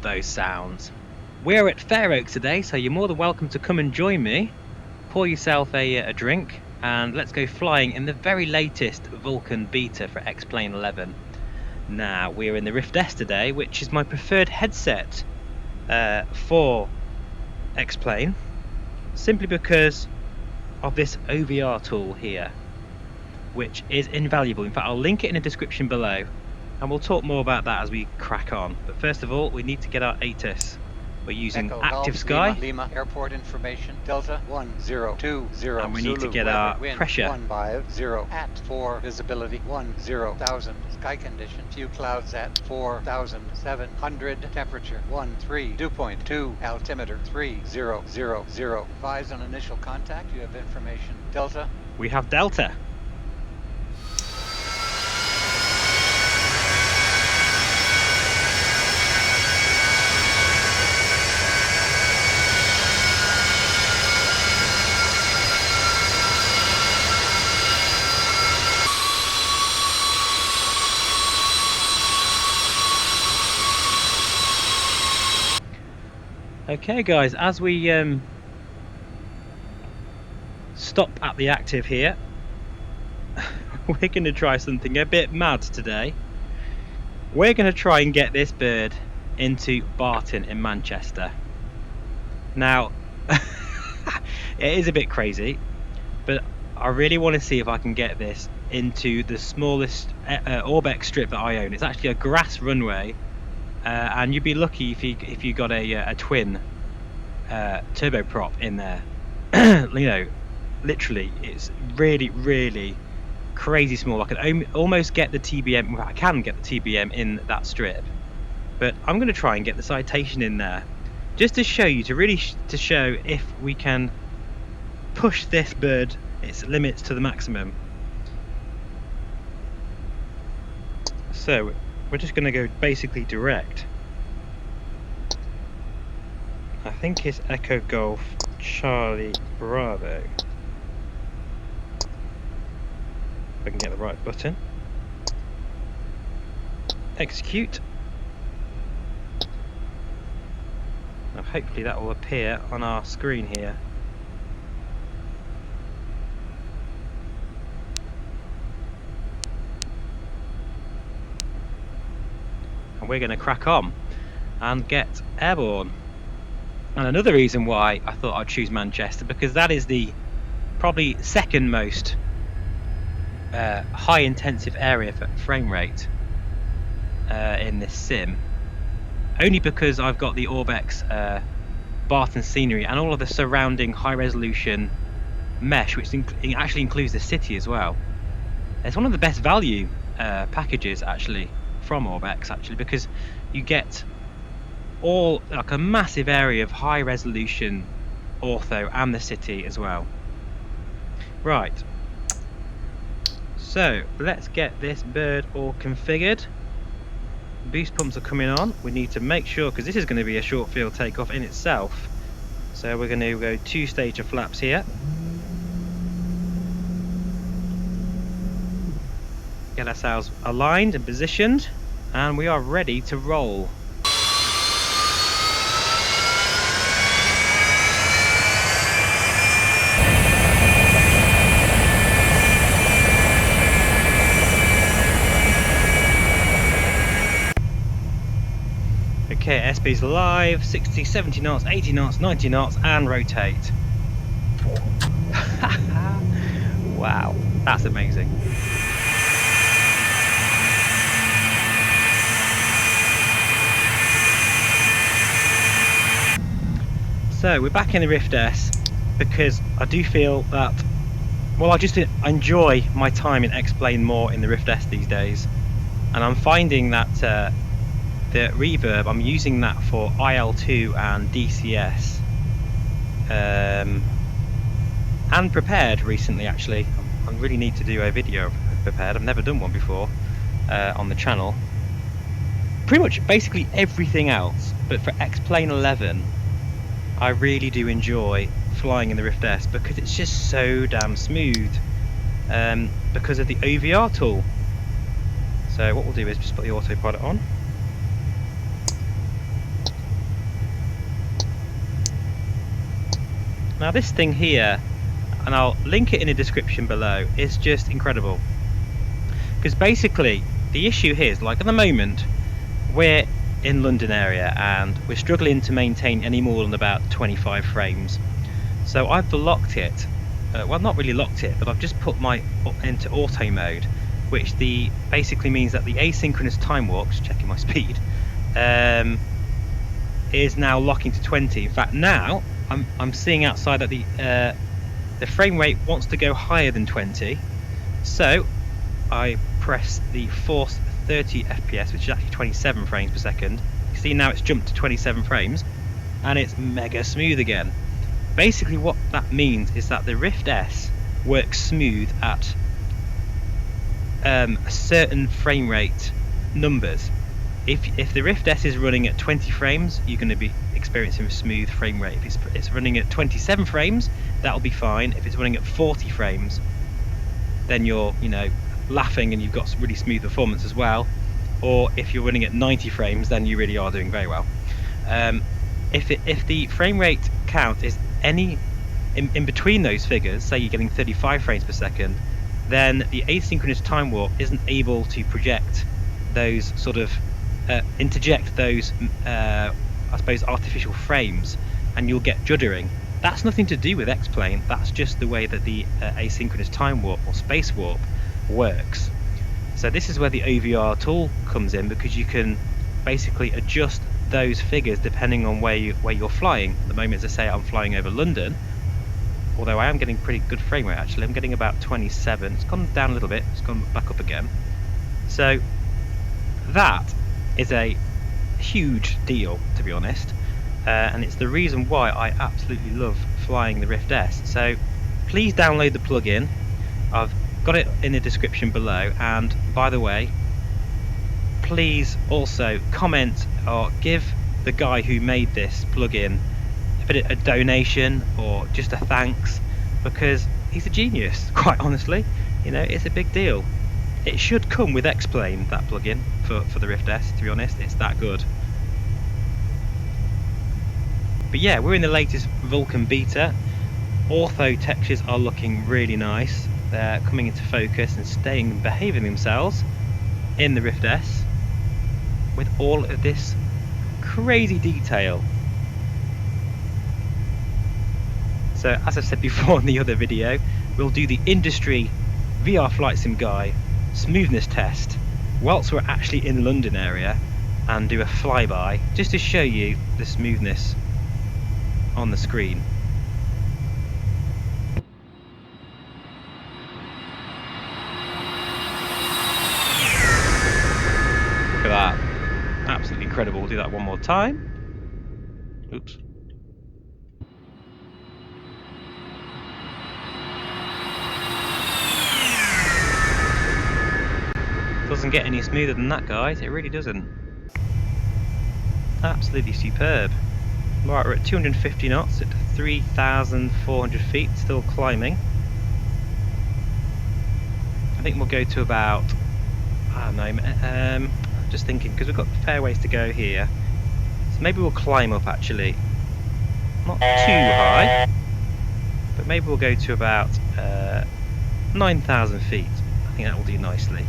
those sounds. We're at Fairoaks today, so you're more than welcome to come and join me. Pour yourself a drink and let's go flying in the very latest Vulkan beta for X-Plane 11. Now, we're in the Rift S today, which is my preferred headset for X-Plane, simply because of this OVR tool here, which is invaluable. In fact, I'll link it in the description below, and we'll talk more about that as we crack on. But first of all, we need to get our ATIS. We're using Echo, Active Golf, Sky, Lima, Airport information, Delta 1020, and we need Zulu, to get weather, our wind, pressure. 150, at 4, visibility 10,000, sky condition, few clouds at 4,700, temperature 13, dew point 2, altimeter 3000. Advise on initial contact, you have information, Delta. We have Delta. Okay guys, as we stop at the active here, we're going to try something a bit mad today. We're going to try and get this bird into Barton in Manchester. Now, it is a bit crazy, but I really want to see if I can get this into the smallest Orbx strip that I own. It's actually a grass runway. And you'd be lucky if you got a twin turboprop in there. You know, literally, it's really crazy small. I can almost get the TBM. Well, I can get the TBM in that strip, but I'm going to try and get the Citation in there, just to show you, to really to show if we can push this bird its limits to the maximum. So we're just going to go basically direct. I think it's Echo Golf Charlie Bravo. If I can get the right button. Execute. Now hopefully that will appear on our screen here. And we're going to crack on and get airborne. And another reason why I thought I'd choose Manchester, because that is the probably second most high intensive area for frame rate in this sim, only because I've got the Orbx Barton scenery and all of the surrounding high resolution mesh, which actually includes the city as well. It's one of the best value packages actually from Orbx, actually, because you get all like a massive area of high resolution ortho and the city as well. Right, so let's get this bird all configured. Boost pumps are coming on. We need to make sure, because this is going to be a short field takeoff in itself, so we're going to go 2 of flaps here. Get ourselves aligned and positioned, and we are ready to roll. Okay, SB's live, 60, 70 knots, 80 knots, 90 knots, and rotate. Wow, that's amazing. So we're back in the Rift S because I do feel that, well, I just enjoy my time in X-Plane more in the Rift S these days, and I'm finding that the reverb, I'm using that for IL2 and DCS, and Prepared recently actually. I really need to do a video of Prepared. I've never done one before on the channel. Pretty much basically everything else, but for X-Plane 11 I really do enjoy flying in the Rift S because it's just so damn smooth, because of the OVR tool. So what we'll do is just put the autopilot on. Now this thing here, and I'll link it in the description below, is just incredible. Because basically, the issue here is, like at the moment, we're in London area and we're struggling to maintain any more than about 25 frames. So I've locked it, well not really locked it, but I've just put my into auto mode, which basically means that the asynchronous time warp, just checking my speed, is now locking to 20. In fact, now I'm seeing outside that the frame rate wants to go higher than 20, so I press the force 30 FPS, which is actually 27 frames per second. You see now it's jumped to 27 frames, and it's mega smooth again. Basically what that means is that the Rift S works smooth at a certain frame rate numbers. If the Rift S is running at 20 frames, you're going to be experiencing a smooth frame rate. If it's running at 27 frames, that'll be fine. If it's running at 40 frames, then you're, laughing and you've got some really smooth performance as well. Or if you're running at 90 frames, then you really are doing very well. If the frame rate count is any in between those figures, say you're getting 35 frames per second, then the asynchronous time warp isn't able to project those sort of interject those I suppose artificial frames, and you'll get juddering. That's nothing to do with X-Plane, that's just the way that the asynchronous time warp or space warp works. So this is where the OVR tool comes in, because you can basically adjust those figures depending on where you're flying. At the moment, as I say, I'm flying over London, although I am getting pretty good frame rate actually. I'm getting about 27. It's gone down a little bit, it's gone back up again. So that is a huge deal, to be honest, and it's the reason why I absolutely love flying the Rift S. So please download the plugin. I've got it in the description below, and by the way, please also comment or give the guy who made this plugin a donation or just a thanks, because he's a genius, quite honestly. It's a big deal. It should come with X-Plane, that plugin for the Rift S, to be honest. It's that good. But yeah, we're in the latest Vulkan beta. Ortho textures are looking really nice. They're coming into focus and staying and behaving themselves in the Rift S with all of this crazy detail. So as I said before in the other video, we'll do the industry VR flight sim guy smoothness test whilst we're actually in the London area, and do a flyby just to show you the smoothness on the screen. Look at that, absolutely incredible. We'll do that one more time. Oops. Doesn't get any smoother than that, guys. It really doesn't. Absolutely superb. Right, we're at 250 knots at 3,400 feet, still climbing. I think we'll go to about, I don't know, just thinking, because we've got a fair ways to go here. So maybe we'll climb up actually. Not too high, but maybe we'll go to about 9,000 feet. I think that will do nicely.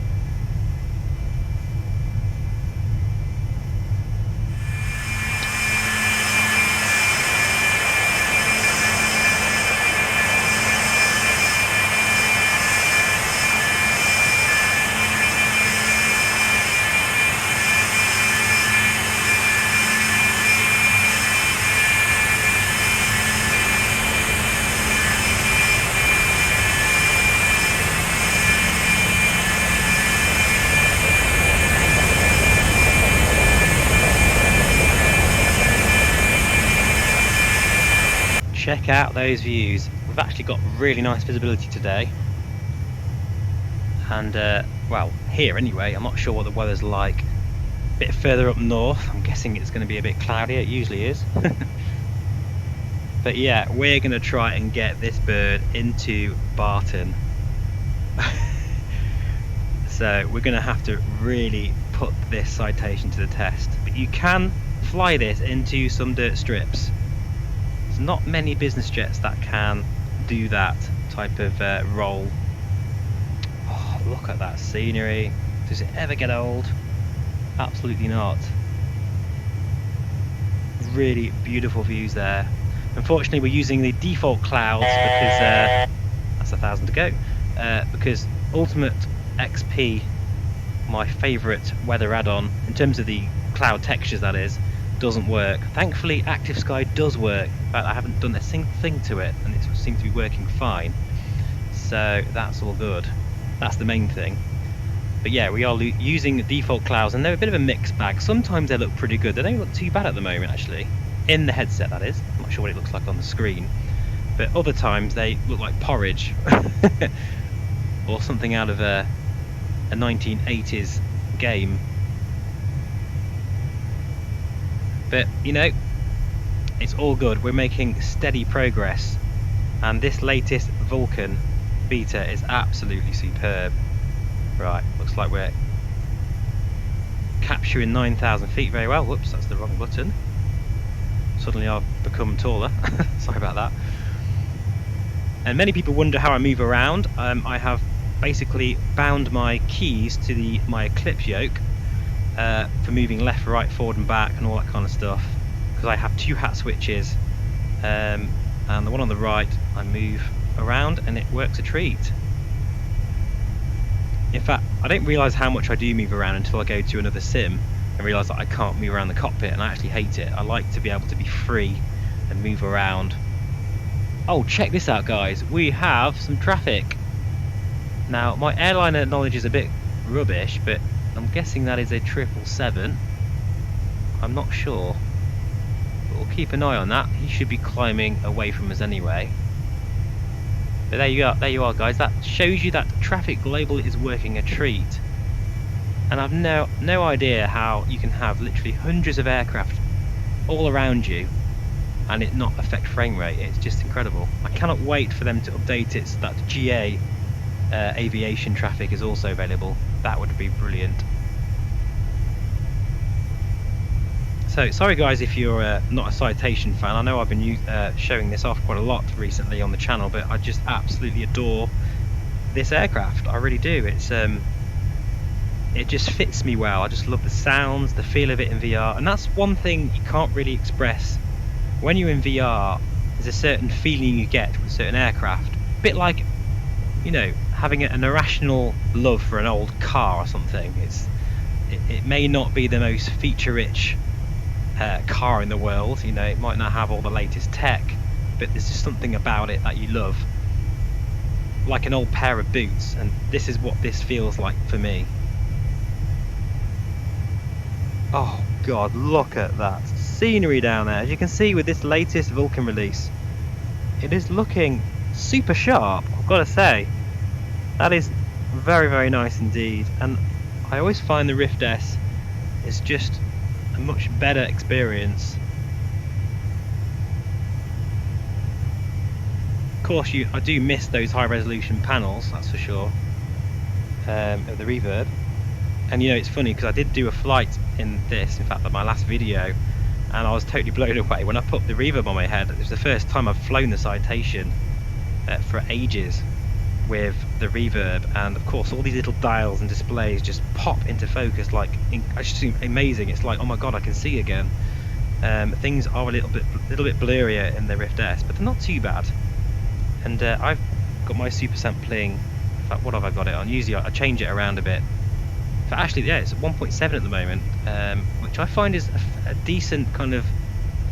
Check out those views. We've actually got really nice visibility today, and well, here anyway. I'm not sure what the weather's like a bit further up north. I'm guessing it's going to be a bit cloudy. It usually is. But yeah, we're going to try and get this bird into Barton. So we're going to have to really put this citation to the test, but you can fly this into some dirt strips. There's not many business jets that can do that type of roll. Oh, look at that scenery. Does it ever get old? Absolutely not. Really beautiful views there. Unfortunately, we're using the default clouds because that's 1,000 to go. Because Ultimate XP, my favourite weather add-on, in terms of the cloud textures that is, doesn't work. Thankfully, Active Sky does work. In fact, I haven't done a single thing to it, and it seems to be working fine. So that's all good. That's the main thing. But yeah, we are using default clouds, and they're a bit of a mixed bag. Sometimes they look pretty good. They don't look too bad at the moment, actually. In the headset, that is. I'm not sure what it looks like on the screen. But other times they look like porridge. Or something out of a 1980s game. But, you know, it's all good. We're making steady progress. And this latest Vulkan beta is absolutely superb. Right, looks like we're capturing 9,000 feet very well. Whoops, that's the wrong button. Suddenly I've become taller. Sorry about that. And many people wonder how I move around. I have basically bound my keys to my Eclipse yoke for moving left, right, forward and back and all that kind of stuff. Because I have 2 hat switches. And the one on the right, I move around and it works a treat. In fact, I don't realise how much I do move around until I go to another sim and realise that I can't move around the cockpit, and I actually hate it. I like to be able to be free and move around. Oh, check this out, guys. We have some traffic. Now, my airliner knowledge is a bit rubbish, but I'm guessing that is a 777. I'm not sure. But we'll keep an eye on that. He should be climbing away from us anyway. But there you are, guys. That shows you that traffic global is working a treat. And I've no idea how you can have literally hundreds of aircraft all around you and it not affect frame rate. It's just incredible. I cannot wait for them to update it so that GA aviation traffic is also available. That would be brilliant. So, sorry guys if you're not a Citation fan. I know I've been showing this off quite a lot recently on the channel, but I just absolutely adore this aircraft. I really do. It's it just fits me well. I just love the sounds, the feel of it in VR, and that's one thing you can't really express. When you're in VR, there's a certain feeling you get with certain aircraft. A bit like, you know, having an irrational love for an old car or something. It may not be the most feature-rich car in the world, you know, it might not have all the latest tech, but there's just something about it that you love, like an old pair of boots, and this is what this feels like for me. Oh god, look at that scenery down there. As you can see with this latest Vulkan release, it is looking super sharp, I've got to say. That is very, very nice indeed, and I always find the Rift S is just a much better experience. Of course, I do miss those high resolution panels, that's for sure, of the reverb. And you know, it's funny because I did do a flight in this, in fact, my last video, and I was totally blown away when I put the reverb on my head. It was the first time I've flown the Citation for ages with the reverb, and of course all these little dials and displays just pop into focus like it's just amazing. It's like, oh my god, I can see again. Things are a little bit blurrier in the Rift S, but they're not too bad. And I've got my super sampling. In fact, what have I got it on? Usually I change it around a bit. But actually, yeah, it's at 1.7 at the moment, which I find is a decent kind of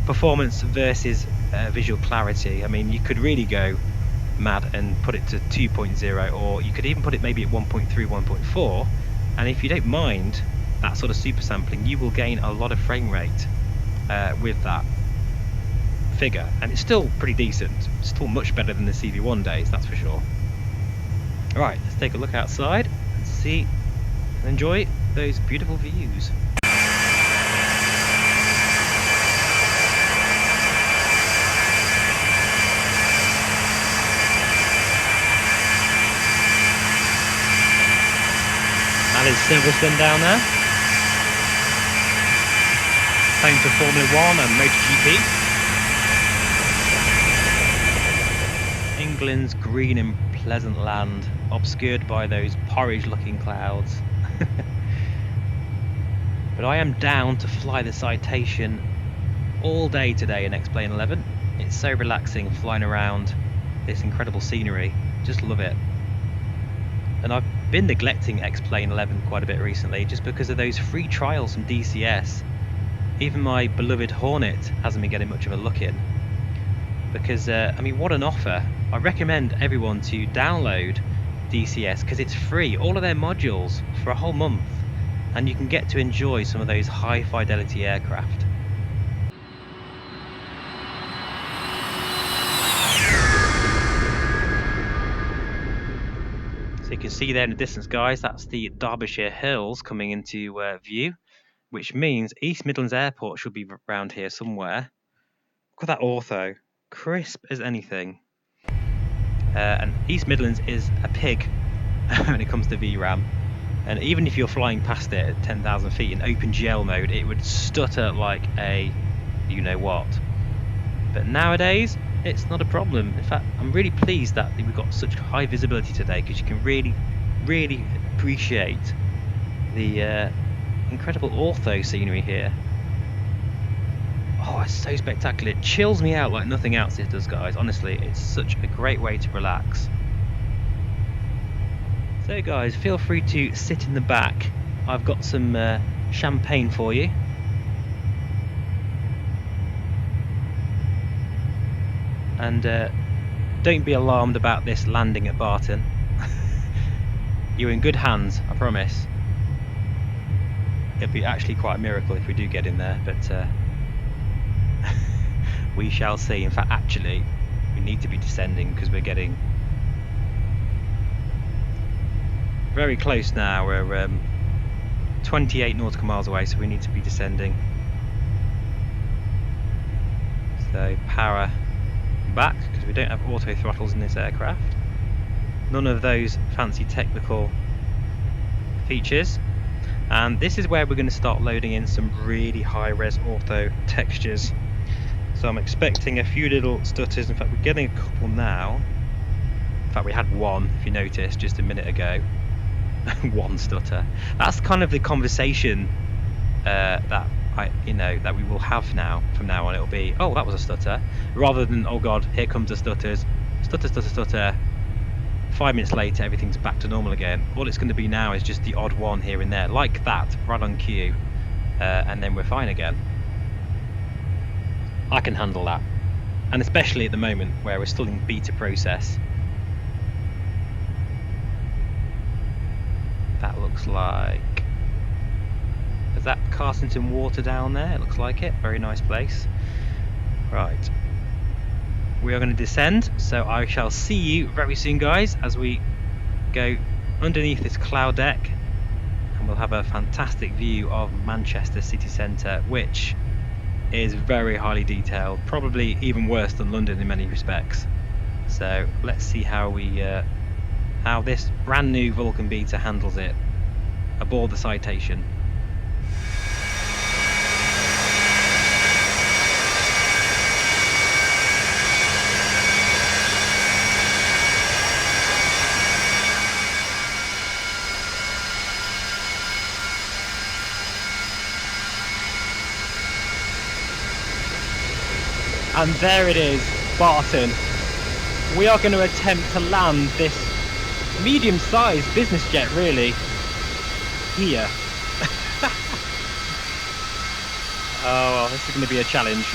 performance versus visual clarity. I mean, you could really go mad and put it to 2.0, or you could even put it maybe at 1.3, 1.4, and if you don't mind that sort of super sampling, you will gain a lot of frame rate with that figure, and it's still pretty decent. It's still much better than the CV1 days, that's for sure. Alright, let's take a look outside and see and enjoy those beautiful views. That is Silverstone down there. Home for Formula 1 and MotoGP. England's green and pleasant land, obscured by those porridge-looking clouds. But I am down to fly the Citation all day today in X-Plane 11. It's so relaxing flying around this incredible scenery. Just love it. And I've been neglecting X-Plane 11 quite a bit recently just because of those free trials from DCS. Even my beloved Hornet hasn't been getting much of a look in. Because, I mean, what an offer. I recommend everyone to download DCS because it's free, all of their modules for a whole month. And you can get to enjoy some of those high fidelity aircraft. So you can see there in the distance, guys, that's the Derbyshire Hills coming into view, which means East Midlands Airport should be around here somewhere. Look at that ortho, crisp as anything. And East Midlands is a pig when it comes to VRAM. And even if you're flying past it at 10,000 feet in open GL mode, it would stutter like a you-know-what. But nowadays, it's not a problem. In fact, I'm really pleased that we've got such high visibility today because you can really, really appreciate the incredible ortho scenery here. Oh, it's so spectacular. It chills me out like nothing else it does, guys. Honestly, it's such a great way to relax. So guys, feel free to sit in the back. I've got some champagne for you. And don't be alarmed about this landing at Barton. You're in good hands, I promise. It'll be actually quite a miracle if we do get in there, but we shall see. In fact, actually, we need to be descending because we're getting very close now. We're 28 nautical miles away, so we need to be descending. So power back because we don't have auto throttles in this aircraft. None of those fancy technical features. And this is where we're going to start loading in some really high-res ortho textures. So I'm expecting a few little stutters. In fact, we're getting a couple now. In fact, we had one, if you noticed, just a minute ago. One stutter. That's kind of the conversation that we will have now. From now on, it'll be, oh, that was a stutter, rather than, oh god, here comes the stutters, stutter, stutter, stutter. 5 minutes later, everything's back to normal again. All it's going to be now is just the odd one here and there, like that, right on cue, and then we're fine again. I can handle that, and especially at the moment where we're still in beta process. That looks like, is that Carsington Water down there? It looks like it. Very nice place. Right, we are going to descend, so I shall see you very soon, guys, as we go underneath this cloud deck, and we'll have a fantastic view of Manchester city centre, which is very highly detailed, probably even worse than London in many respects. So let's see how we how this brand new Vulkan beta handles it aboard the Citation. And there it is, Barton. We are going to attempt to land this medium-sized business jet, really, here. Oh, well, this is going to be a challenge.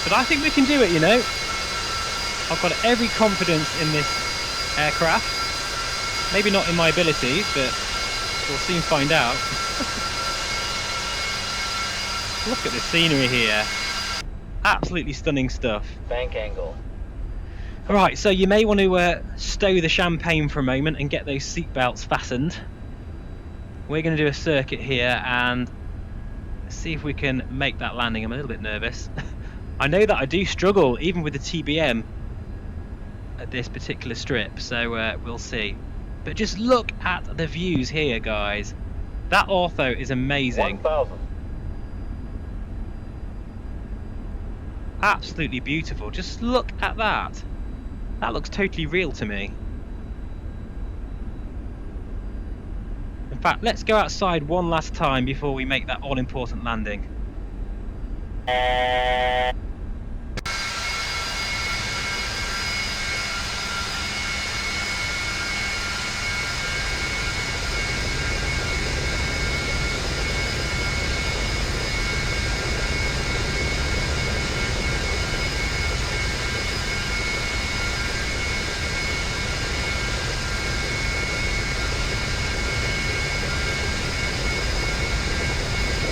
But I think we can do it, you know. I've got every confidence in this aircraft. Maybe not in my abilities, but we'll soon find out. Look at the scenery here. Absolutely stunning stuff. Bank angle. Alright, so you may want to stow the champagne for a moment and get those seatbelts fastened. We're going to do a circuit here and see if we can make that landing. I'm a little bit nervous. I know that I do struggle even with the TBM at this particular strip, so we'll see. But just look at the views here, guys. That ortho is amazing. 1,000. Absolutely beautiful. Just look at that. That looks totally real to me. In fact, let's go outside one last time before we make that all-important landing.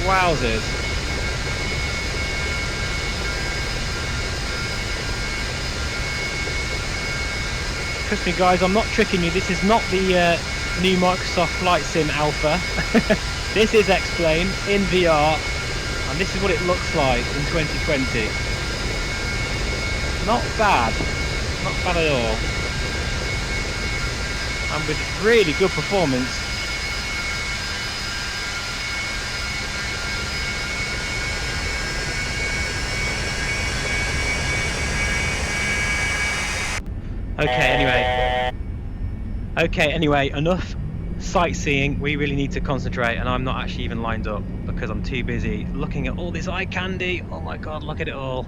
Wowzers. Trust me guys, I'm not tricking you. This is not the new Microsoft Flight Sim Alpha. This is X-Plane in VR, and this is what it looks like in 2020. Not bad. Not bad at all. And with really good performance. Okay, anyway, enough sightseeing. We really need to concentrate, and I'm not actually even lined up because I'm too busy looking at all this eye candy. Oh my god, look at it all.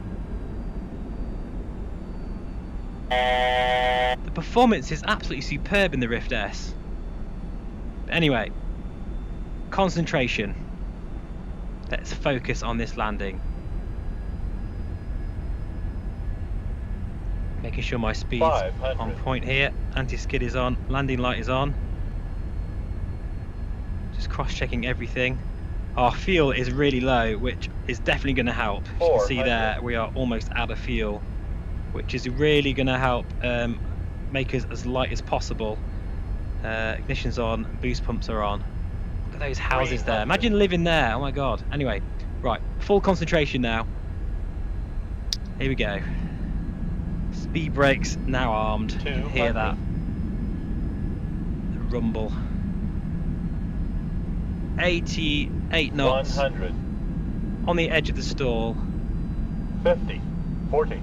The performance is absolutely superb in the Rift S. But anyway, concentration. Let's focus on this landing. Making sure my speed's on point here. Anti-skid is on, landing light is on. Just cross-checking everything. Our fuel is really low, which is definitely going to help. As you can see there, we are almost out of fuel, which is really going to help make us as light as possible. Ignition's on, boost pumps are on. Look at those houses there. Imagine living there. Oh my god. Anyway, right, full concentration now. Here we go. Speed brakes now armed. You can hear that. The rumble. 88 knots. 100. On the edge of the stall. 50. 40.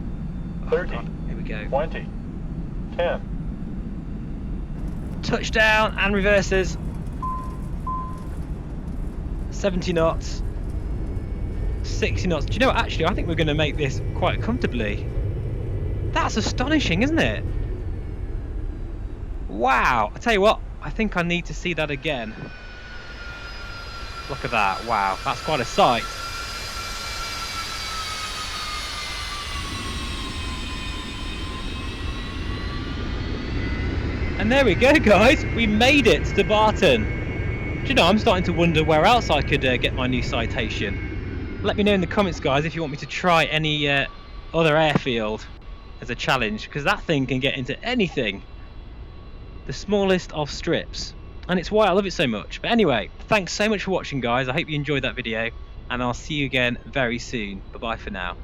30. God, here we go. 20. 10. Touchdown and reverses. 70 knots. 60 knots. Do you know what, actually, I think we're going to make this quite comfortably. That's astonishing, isn't it? Wow. I tell you what, I think I need to see that again. Look at that. Wow, that's quite a sight. And there we go, guys. We made it to Barton. Do you know, I'm starting to wonder where else I could get my new citation. Let me know in the comments, guys, if you want me to try any other airfield as a challenge, because that thing can get into anything. The smallest of strips. And it's why I love it so much. But anyway, thanks so much for watching, guys. I hope you enjoyed that video, and I'll see you again very soon. Bye bye for now.